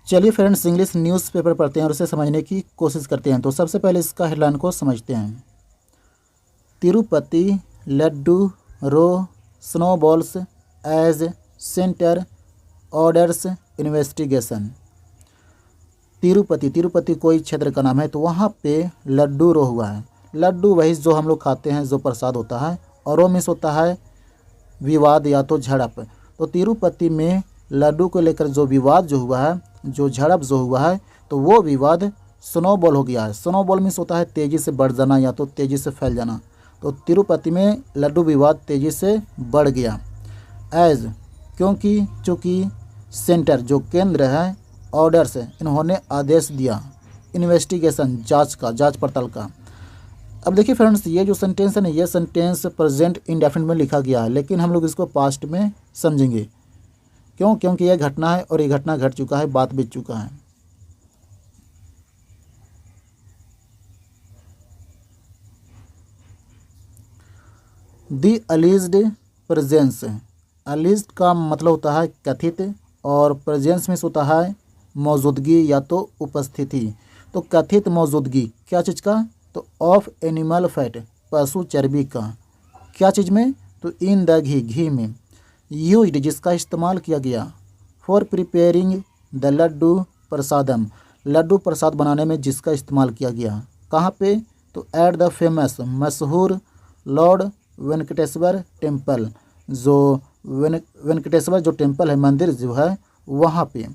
चलिए friends, English newspaper पढ़ते हैं और उसे समझने की कोशिश करते हैं। तो सबसे पहले इसका हेडलाइन को समझते हैं। Tirupati laddu row snowballs as centre orders investigation. Tirupati कोई क्षेत्र का नाम है, तो वहाँ पे लड्डू रो हुआ है। लड्डू वही जो हम लोग खाते हैं, जो प्रसाद होता है, और रो मिस होता है विवाद या तो झड़प। तो तिरुपति में लड्डू को लेकर जो विवाद जो हुआ है, जो झड़प जो हुआ है, तो वो विवाद स्नोबॉल हो गया है। स्नोबॉल मीन्स होता है तेज़ी से बढ़ जाना या तो तेज़ी से फैल जाना। तो तिरुपति में लड्डू विवाद तेज़ी से बढ़ गया। एज क्योंकि चूँकि सेंटर जो केंद्र है, ऑर्डर्स इन्होंने आदेश दिया इन्वेस्टिगेशन जांच पड़ताल का। अब देखिए फ्रेंड्स, ये जो सेंटेंस है ना, ये सेंटेंस प्रेजेंट इंडेफिनिट में लिखा गया है, लेकिन हम लोग इसको पास्ट में समझेंगे। क्यों? क्योंकि यह घटना है और ये घटना घट चुका है, बात बीत चुका है। दी अलीज्ड प्रेजेंस। अलीज्ड का मतलब होता है कथित, और प्रेजेंस में होता है मौजूदगी या तो उपस्थिति। तो कथित मौजूदगी क्या चीज़ का? तो ऑफ एनिमल फैट, पशु चर्बी का। क्या चीज़ में? तो इन द घी में। यूज्ड जिसका इस्तेमाल किया गया। फॉर प्रिपेयरिंग द लड्डू प्रसादम, लड्डू प्रसाद बनाने में जिसका इस्तेमाल किया गया। कहाँ पे? तो एट द फेमस मशहूर लॉर्ड वेंकटेश्वर टेम्पल, जो वेंकटेश्वर जो टेम्पल है, मंदिर जो है, वहाँ पे।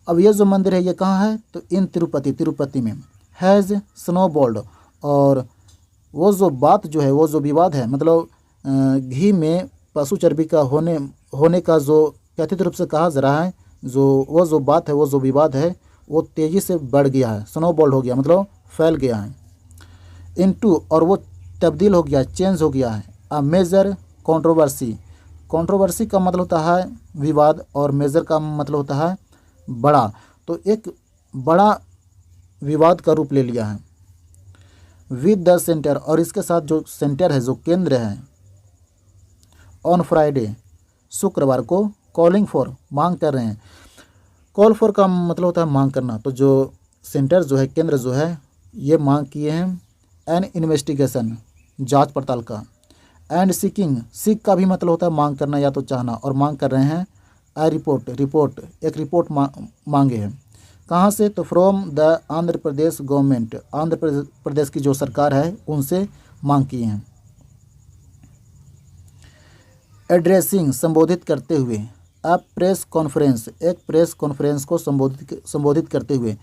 अब ये जो मंदिर है ये कहाँ है? तो इन तिरुपति में। हैज़ स्नोबॉल्ड, और वो जो बात जो है, वो जो विवाद है, मतलब घी में पशु चर्बी का होने का जो कथित रूप से कहा जा रहा है, वो जो बात है, वो जो विवाद है, वो तेज़ी से बढ़ गया है। स्नोबॉल्ड हो गया मतलब फैल गया है। इनटू, और वो तब्दील हो गया, चेंज हो गया है। अ मेजर कंट्रोवर्सी, कंट्रोवर्सी का मतलब होता है विवाद, और मेजर का मतलब होता है बड़ा। तो एक बड़ा विवाद का रूप ले लिया है। विद द सेंटर, और इसके साथ जो सेंटर है, जो केंद्र है, ऑन फ्राइडे शुक्रवार को, कॉलिंग फॉर मांग कर रहे हैं। कॉल फॉर का मतलब होता है मांग करना। तो जो सेंटर जो है, केंद्र जो है, ये मांग किए हैं एन इन्वेस्टिगेशन, जांच पड़ताल का। एंड सीकिंग, सीक का भी मतलब होता है मांग करना या तो चाहना, और मांग कर रहे हैं आई रिपोर्ट, एक रिपोर्ट मांगे हैं। कहाँ से? तो from the Andhra Pradesh government, Andhra Pradesh की जो सरकार है, उनसे मांग किए हैं। एड्रेसिंग संबोधित करते हुए। अ प्रेस कॉन्फ्रेंस, एक प्रेस कॉन्फ्रेंस को संबोधित करते हुए।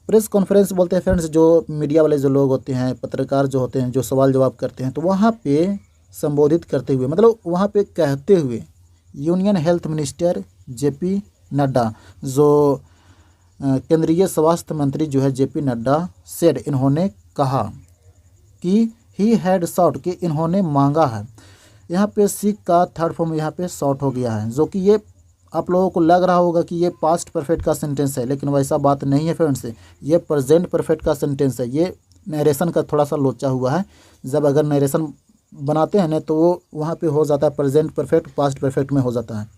प्रेस कॉन्फ्रेंस बोलते हैं फ्रेंड्स, जो मीडिया वाले जो लोग होते हैं, पत्रकार जो होते हैं, जो सवाल जवाब करते हैं, तो वहाँ पे संबोधित करते हुए मतलब वहाँ पे कहते हुए। Union health minister JP Nadda, जो केंद्रीय स्वास्थ्य मंत्री जो है जेपी नड्डा, सेड इन्होंने कहा कि ही हैड शॉट, कि इन्होंने मांगा है। यहाँ पे सीक का थर्ड फॉर्म यहाँ पे शॉर्ट हो गया है, जो कि ये आप लोगों को लग रहा होगा कि ये पास्ट परफेक्ट का सेंटेंस है, लेकिन वैसा बात नहीं है फ्रेंड्स। ये प्रेजेंट परफेक्ट का सेंटेंस है। ये नरेशन का थोड़ा सा लोचा हुआ है। जब अगर नरेशन बनाते हैं ना, तो वो वहाँ पे हो जाता है प्रेजेंट परफेक्ट, पास्ट परफेक्ट में हो जाता है।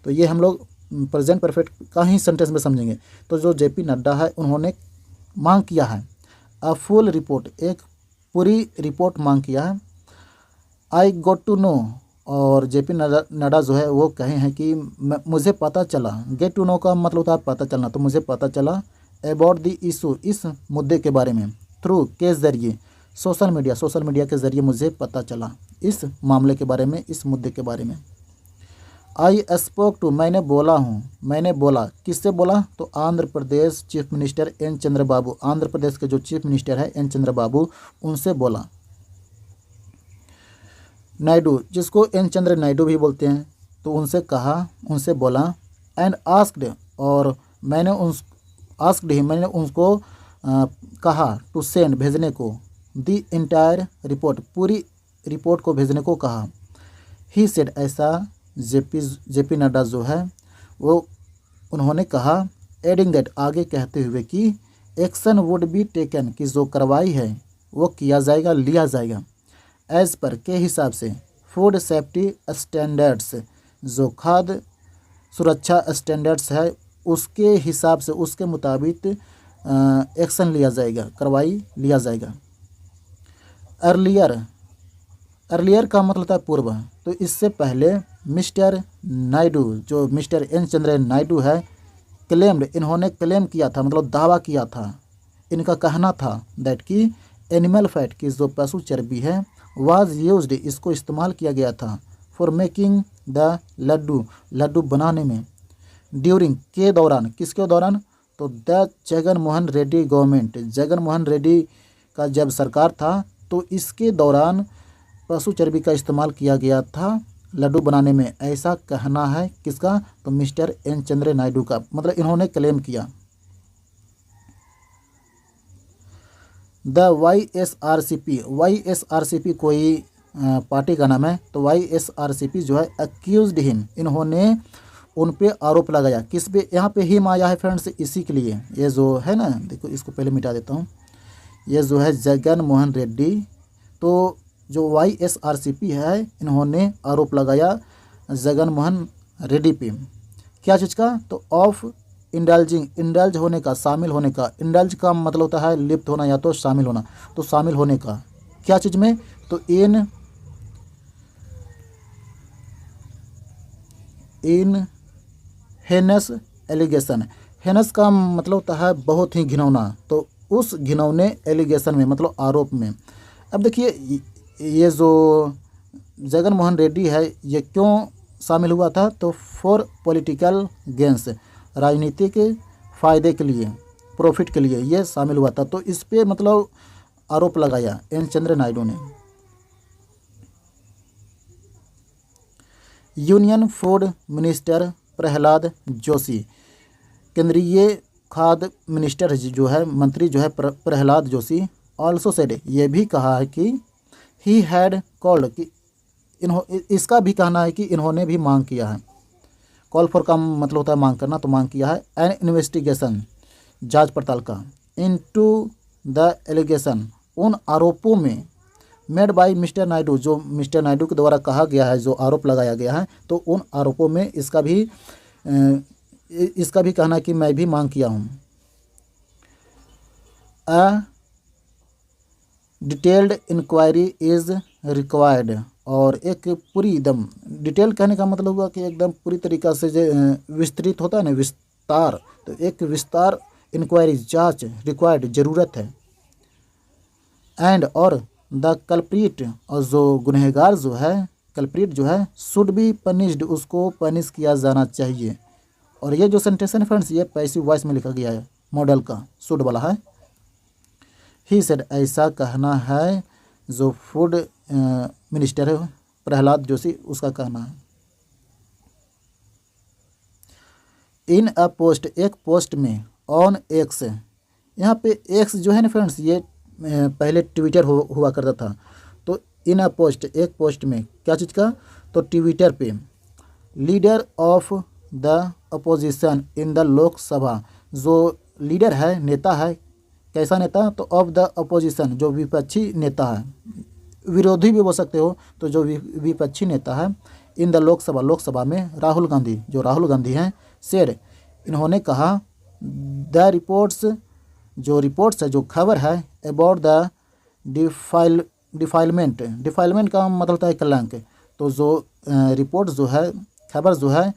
तो ये हम लोग प्रेजेंट परफेक्ट का ही सेंटेंस में समझेंगे। तो जो जेपी नड्डा है, उन्होंने मांग किया है अ फुल रिपोर्ट, एक पूरी रिपोर्ट मांग किया है। आई गोट टू नो, और जेपी नड्डा जो है वो कहे हैं कि मुझे पता चला। गेट टू नो का मतलब होता है पता चलना, तो मुझे पता चला अबाउट द इशू, इस मुद्दे के बारे में, थ्रू के ज़रिए, सोशल मीडिया के ज़रिए मुझे पता चला इस मामले के बारे में, इस मुद्दे के बारे में। आई स्पोक टू, मैंने बोला, किससे बोला? तो Andhra Pradesh chief minister N Chandrababu, Andhra Pradesh के जो चीफ मिनिस्टर है एन चंद्रबाबू, उनसे बोला। नायडू, जिसको एन चंद्र नायडू भी बोलते हैं, तो उनसे कहा, उनसे बोला। एंड आस्क्ड, और मैंने उनको कहा टू सेंड, भेजने को। द इंटायर रिपोर्ट, पूरी रिपोर्ट को भेजने को कहा। ही सेड, ऐसा जेपी नड्डा जो है वो उन्होंने कहा। एडिंग दैट, आगे कहते हुए कि एक्शन वुड बी टेकन, कि जो कार्रवाई है वो किया जाएगा, लिया जाएगा। एज पर, के हिसाब से। फूड सेफ्टी स्टैंडर्ड्स, जो खाद्य सुरक्षा स्टैंडर्ड्स है उसके हिसाब से, उसके मुताबिक एक्शन लिया जाएगा, कार्रवाई लिया जाएगा। अर्लियर, अर्लियर का मतलब होता है पूर्व। तो इससे पहले मिस्टर नायडू, जो मिस्टर एन चंद्रन नायडू है, क्लेम्ड, इन्होंने क्लेम किया था, मतलब दावा किया था, इनका कहना था दैट कि एनिमल फैट की जो पशु चर्बी है वाज यूज्ड, इसको इस्तेमाल किया गया था for making the laddu, laddu बनाने में, ड्यूरिंग, के दौरान, किसके दौरान, तो द जगन मोहन रेड्डी गवर्नमेंट, जगन मोहन रेड्डी का जब सरकार था तो इसके दौरान पशु चर्बी का इस्तेमाल किया गया था लड्डू बनाने में, ऐसा कहना है किसका, तो मिस्टर एन चंद्र नायडू का, मतलब इन्होंने क्लेम किया। द YSRCP, YSRCP कोई पार्टी का नाम है, तो YSRCP जो है अक्यूज्ड हिम, इन्होंने उन पे आरोप लगाया, किस पे, यहाँ पे हिम आया है फ्रेंड्स इसी के लिए, ये जो है ना, देखो इसको पहले मिटा देता हूँ, ये जो है जगन मोहन रेड्डी, तो जो YSRCP है इन्होंने आरोप लगाया जगन मोहन रेड्डी पे, क्या चीज़ का, तो ऑफ इंडल्जिंग, इंडल्ज होने का, शामिल होने का, इंडल्ज का मतलब होता है लिप्त होना या तो शामिल होना, तो शामिल होने का क्या चीज़ में, तो इन हेनस एलिगेशन, हेनस का मतलब होता है बहुत ही घिनौना, तो उस घिनौने एलिगेशन में, मतलब आरोप में। अब देखिए ये जो जगन मोहन रेड्डी है ये क्यों शामिल हुआ था, तो फॉर पॉलिटिकल गेंस, राजनीतिक फ़ायदे के लिए, प्रॉफिट के लिए ये शामिल हुआ था, तो इस पे मतलब आरोप लगाया एन चंद्र नायडू ने। Union food minister Prahlad Joshi, केंद्रीय खाद्य मिनिस्टर जो है, मंत्री जो है प्रहलाद जोशी, ऑल्सो सेड, ये भी कहा है कि ही हैड कॉल्ड, कि इसका भी कहना है कि इन्होंने भी मांग किया है, कॉल फॉर का मतलब होता है मांग करना, तो मांग किया है एन इन्वेस्टिगेशन, जांच पड़ताल का, इनटू द एलिगेशन, उन आरोपों में, मेड बाय मिस्टर नायडू, जो मिस्टर नायडू के द्वारा कहा गया है, जो आरोप लगाया गया है, तो उन आरोपों में इसका भी कहना है कि मैं भी मांग किया हूँ। A detailed inquiry is required, और एक पूरी एकदम डिटेल कहने का मतलब हुआ कि एकदम पूरी तरीक़ा से जो विस्तृत होता है ना, विस्तार, तो एक विस्तार इंक्वायरी, जांच रिक्वायर्ड, ज़रूरत है। एंड, और द कल्प्रिट, और जो गुनहगार जो है, कल्प्रिट जो है, शुड बी पनिश्ड, उसको पनिश किया जाना चाहिए। और ये जो सेंटेंस है फ्रेंड्स, ये पैसिव वॉइस में लिखा गया है, मॉडल का शुड वाला है। ही सेड, ऐसा कहना है जो फूड मिनिस्टर है प्रहलाद जोशी, उसका कहना है। इन अ पोस्ट, एक पोस्ट में, ऑन एक्स, यहाँ पे एक्स जो है ना फ्रेंड्स, ये पहले ट्विटर हुआ करता था, तो इन अ पोस्ट, एक पोस्ट में, क्या चीज़ का, तो ट्विटर पे, leader of the opposition in the Lok Sabha, जो लीडर है, नेता है, कैसा नेता, तो ऑफ द अपोजिशन, जो विपक्षी नेता है, विरोधी भी बोल सकते हो, तो जो विपक्षी नेता है, इन द लोकसभा, लोकसभा में, राहुल गांधी, जो राहुल गांधी हैं, सेड, इन्होंने कहा, द रिपोर्ट्स, जो रिपोर्ट्स है, जो खबर है, अबाउट द डिफाइलमेंट, डिफाइलमेंट का मतलब होता है कलंक, तो जो रिपोर्ट जो है, खबर जो है,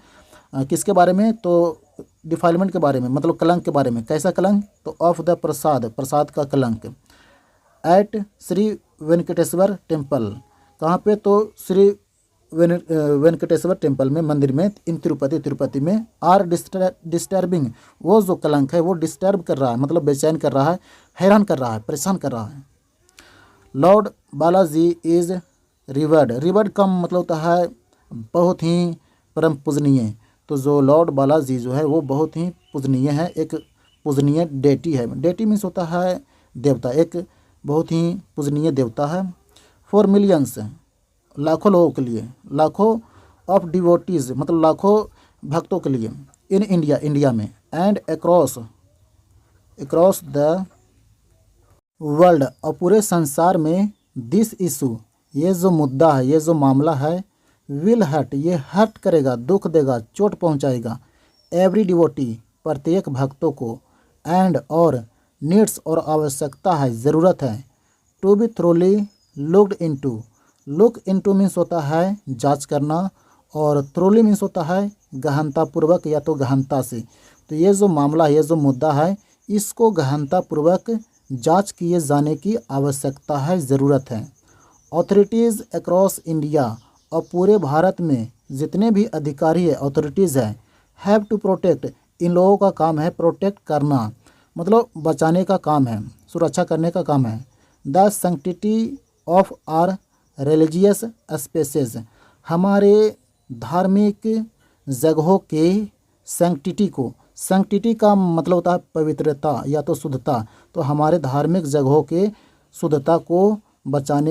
किसके बारे में, तो डिफाइलमेंट के बारे में, मतलब कलंक के बारे में, कैसा कलंक, तो ऑफ द प्रसाद, प्रसाद का कलंक, एट श्री वेंकटेश्वर टेम्पल, कहाँ पे, तो श्री वेंकटेश्वर टेम्पल में, मंदिर में, इन तिरुपति में, आर डिस्टर्बिंग, वो जो कलंक है वो डिस्टर्ब कर रहा है, मतलब बेचैन कर रहा है, हैरान कर रहा है, परेशान कर रहा है। Lord Balaji is revered, revered का मतलब होता है बहुत ही परम पूजनीय, तो जो लॉर्ड बालाजी जो है वो बहुत ही पूजनीय है, एक पूजनीय डेटी है, डेटी मीन्स होता है देवता, एक बहुत ही पूजनीय देवता है। फॉर मिलियंस, लाखों लोगों के लिए, लाखों ऑफ डिवोटीज, मतलब लाखों भक्तों के लिए, इन इंडिया, इंडिया में, एंड अक्रॉस द वर्ल्ड, और पूरे संसार में, दिस इशू, ये जो मुद्दा है, ये जो मामला है, विल हर्ट, ये हर्ट करेगा, दुख देगा, चोट पहुंचाएगा, एवरी डिवोटी, प्रत्येक भक्तों को एंड और नीड्स और आवश्यकता है, ज़रूरत है। To be thoroughly looked into, look into means होता है जांच करना, और थ्रोली मीन्स होता है गहनतापूर्वक या तो गहनता से। तो ये जो मामला है, ये जो मुद्दा है, इसको गहनतापूर्वक जांच किए जाने की आवश्यकता है, ज़रूरत है। अथॉरिटीज़ अक्रॉस इंडिया, और पूरे भारत में जितने भी अधिकारी है, अथॉरिटीज़ है, हैव टू प्रोटेक्ट, इन लोगों का काम है प्रोटेक्ट करना, मतलब बचाने का काम है, सुरक्षा करने का काम है। The sanctity of our religious spaces, हमारे धार्मिक जगहों के सैंक्टिटी को, सैंक्टिटी का मतलब होता है पवित्रता या तो शुद्धता, तो हमारे धार्मिक जगहों के शुद्धता को बचाना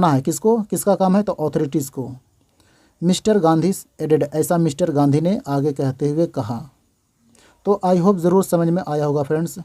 है। किसको, किसका काम है, तो अथॉरिटीज़ को। मिस्टर गांधी एडेड, ऐसा मिस्टर गांधी ने आगे कहते हुए कहा। तो आई होप ज़रूर समझ में आया होगा फ्रेंड्स।